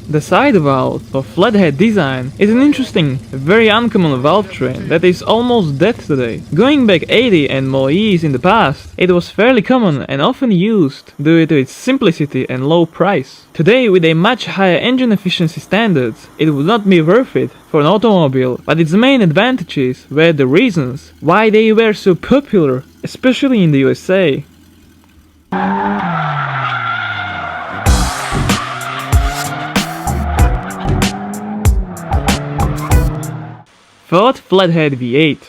The side valve or flathead design is an interesting, very uncommon valve train that is almost dead today. Going back 80 and more years in the past, it was fairly common and often used due to its simplicity and low price. Today, with a much higher engine efficiency standards, it would not be worth it for an automobile, but its main advantages were the reasons why they were so popular, especially in the USA. Ford Flathead V8.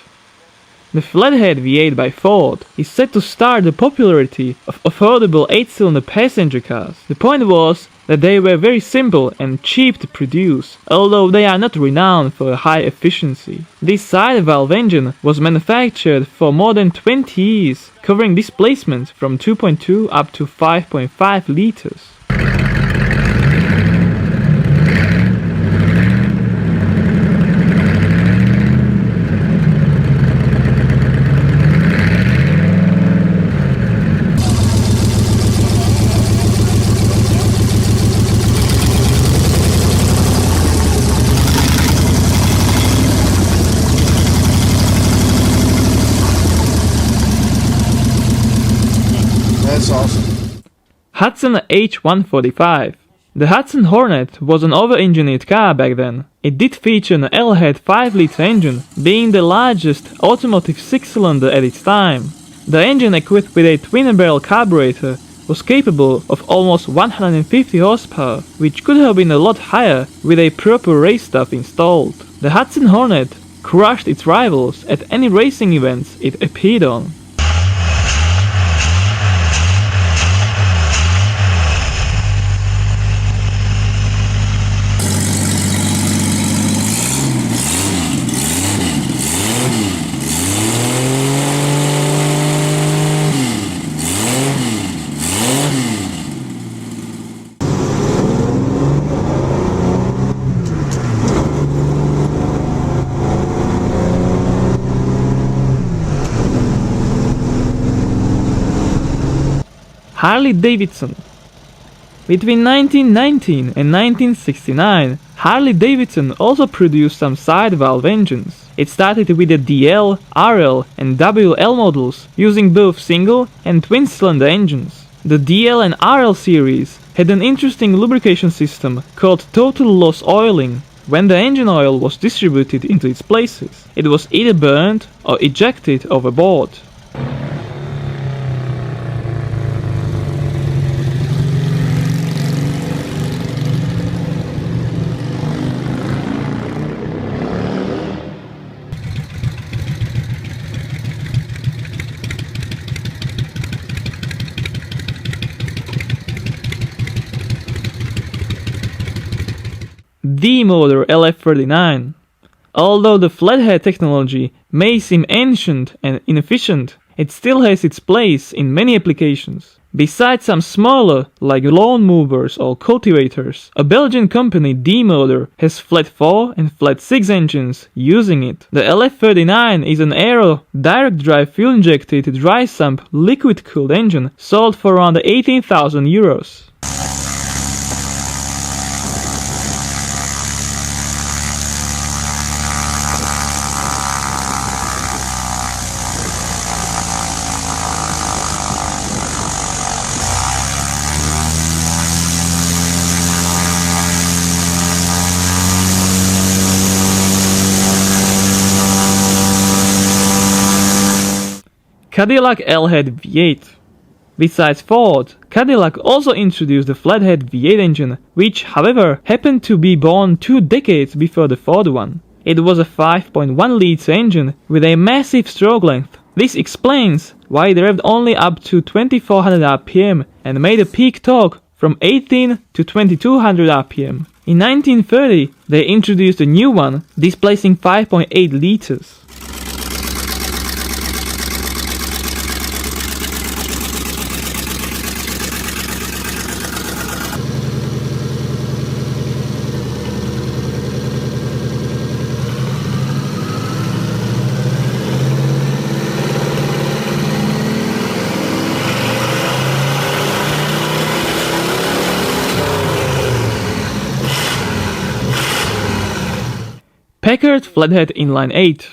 The Flathead V8 by Ford is set to start the popularity of affordable 8-cylinder passenger cars. The point was that they were very simple and cheap to produce, although they are not renowned for high efficiency. This side valve engine was manufactured for more than 20 years, covering displacements from 2.2 up to 5.5 liters. That's awesome. Hudson H145. The Hudson Hornet was an over-engineered car back then. It did feature an LHead 5-liter engine, being the largest automotive 6-cylinder at its time. The engine, equipped with a twin-barrel carburetor, was capable of almost 150 horsepower, which could have been a lot higher with a proper race stuff installed. The Hudson Hornet crushed its rivals at any racing events it appeared on. Harley-Davidson. Between 1919 and 1969, Harley-Davidson also produced some side valve engines. It started with the DL, RL and WL models, using both single and twin-cylinder engines. The DL and RL series had an interesting lubrication system called total loss oiling. When the engine oil was distributed into its places, it was either burned or ejected overboard. DMotor LF39. Although the Flathead technology may seem ancient and inefficient, it still has its place in many applications. Besides some smaller, like lawn movers or cultivators, a Belgian company, DMotor, has Flat 4 and Flat 6 engines using it. The LF39 is an aero, direct drive fuel-injected dry sump liquid-cooled engine sold for around 18,000 euros. Cadillac LHead V8. Besides Ford, Cadillac also introduced the Flathead V8 engine, which, however, happened to be born 2 decades before the Ford one. It was a 5.1-liter engine with a massive stroke length. This explains why it revved only up to 2400 rpm and made a peak torque from 18 to 2200 rpm. In 1930, they introduced a new one, displacing 5.8 liters. Packard Flathead Inline 8,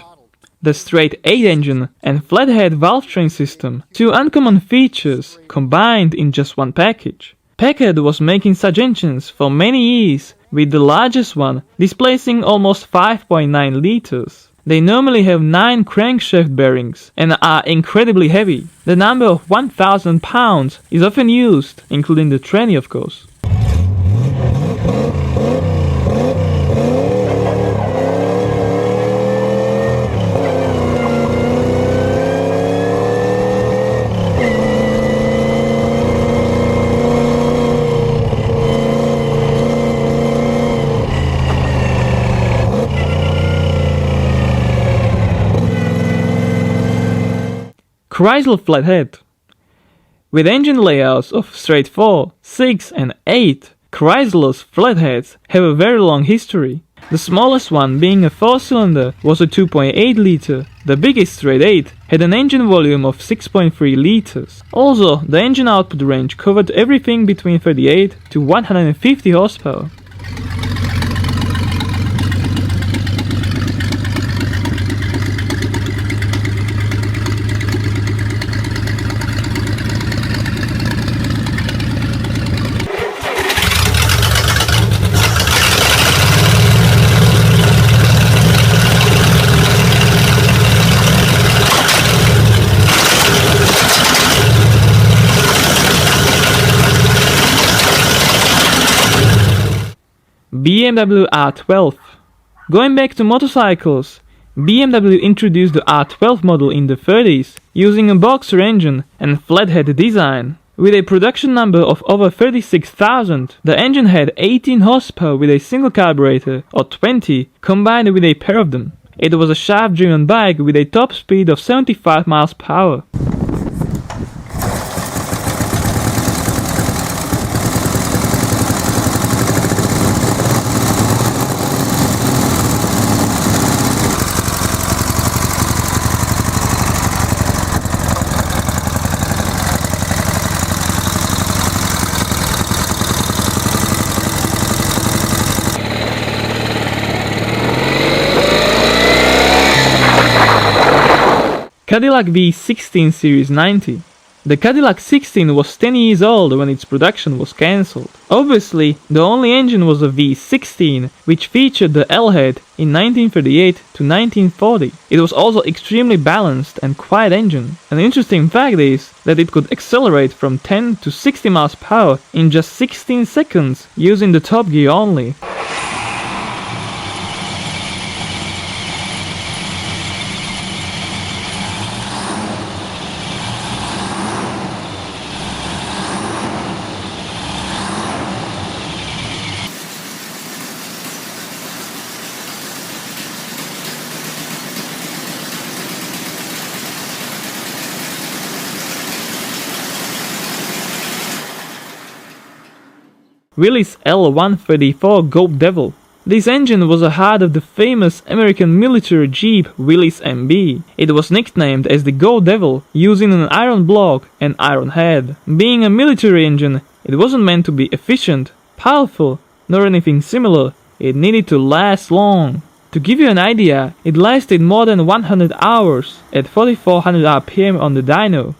the straight 8 engine and Flathead valve train system, two uncommon features combined in just one package. Packard was making such engines for many years, with the largest one displacing almost 5.9 liters. They normally have 9 crankshaft bearings and are incredibly heavy. The number of 1,000 pounds is often used, including the tranny of course. Chrysler Flathead. With engine layouts of straight 4, 6 and 8, Chrysler's Flatheads have a very long history. The smallest one, being a 4-cylinder, was a 2.8 liter. The biggest straight 8 had an engine volume of 6.3 liters. Also, the engine output range covered everything between 38 to 150 horsepower. BMW R12. Going back to motorcycles, BMW introduced the R12 model in the 30s using a boxer engine and flathead design. With a production number of over 36,000, the engine had 18 horsepower with a single carburetor, or 20, combined with a pair of them. It was a shaft-driven bike with a top speed of 75 miles per hour. Cadillac V16 Series 90. The Cadillac 16 was 10 years old when its production was cancelled. Obviously, the only engine was a V16, which featured the LHead in 1938 to 1940. It was also extremely balanced and quiet engine. An interesting fact is that it could accelerate from 10 to 60 miles per hour in just 16 seconds using the top gear only. Willys L134 Goat Devil. This engine was a heart of the famous American military Jeep Willys MB. It was nicknamed as the Goat Devil, using an iron block and iron head. Being a military engine, it wasn't meant to be efficient, powerful, nor anything similar. It needed to last long. To give you an idea, it lasted more than 100 hours at 4400 RPM on the dyno.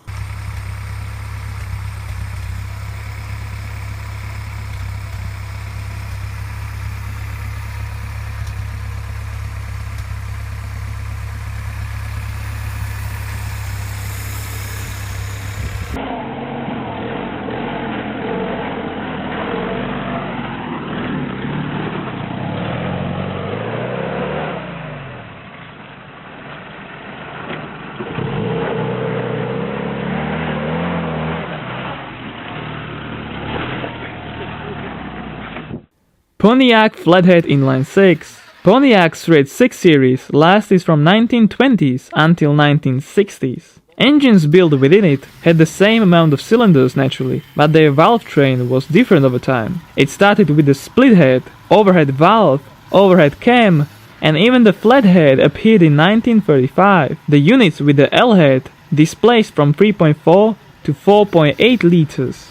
Pontiac Flathead Inline 6. Pontiac's straight 6 series lasted from 1920s until 1960s. Engines built within it had the same amount of cylinders naturally, but their valve train was different over time. It started with the split head, overhead valve, overhead cam, and even the flathead appeared in 1935. The units with the LHead displaced from 3.4 to 4.8 liters.